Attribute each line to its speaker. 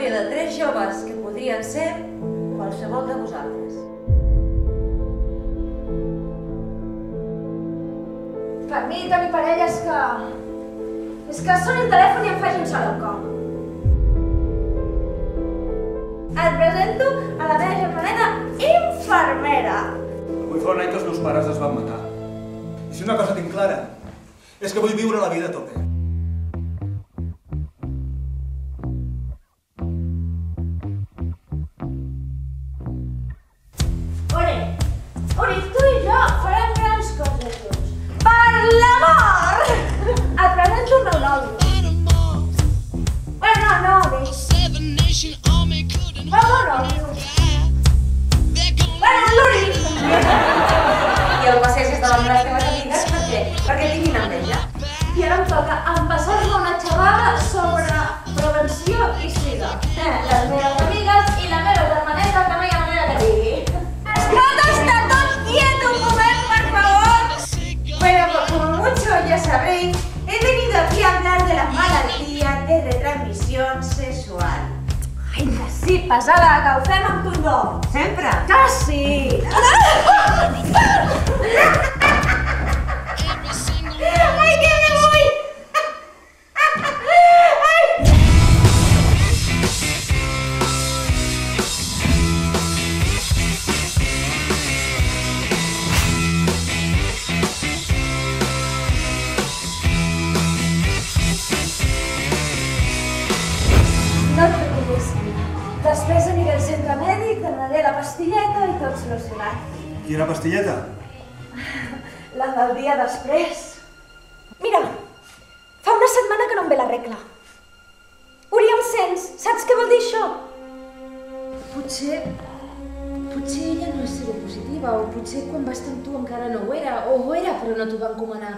Speaker 1: història de 3 joves que podrien ser qualsevol de vosaltres.
Speaker 2: Per mi, tenir parella és que soni el telèfon i em faci un saloco. Et presento a la meva germaneta infermera.
Speaker 3: Avui fa un any que els meus pares es van matar. I si una cosa tinc clara, és que vull viure la vida a tope.
Speaker 2: Uri, tu i jo farem grans coses junts. Per l'amor! Et presento el meu nòvio. Bueno, no, Uri. El meu nòvio. Bueno, l'Uri.
Speaker 1: I el passeges davant de les teves amigues perquè tinguin enveja.
Speaker 2: I ara em toca empassar-me una xerrada sobre prevenció i sida. Les meves amigues i la meva germaneta que no hi ha manera que digui. Escolta, està tot quiet un moment, por favor.
Speaker 1: Bueno, pues como mucho ya sabréis, he venido aquí a hablar de las malaltías de retransmisión sexual.
Speaker 2: Ai, que sí, pesada, que ho fem amb condó.
Speaker 1: Sempre?
Speaker 2: Que sí! Ai, que me vull! No et preocupis. Després aniré al centre mèdic, demanaré la pastilleta i tot solucionat.
Speaker 3: Quina pastilleta?
Speaker 2: La del dia després. Mira, fa una setmana que no em ve la regla. Uri, em sents? Saps què vol dir això?
Speaker 1: Potser ella no és seropositiva, o potser quan va estar amb tu encara no ho era, o ho era però no t'ho va encomanar.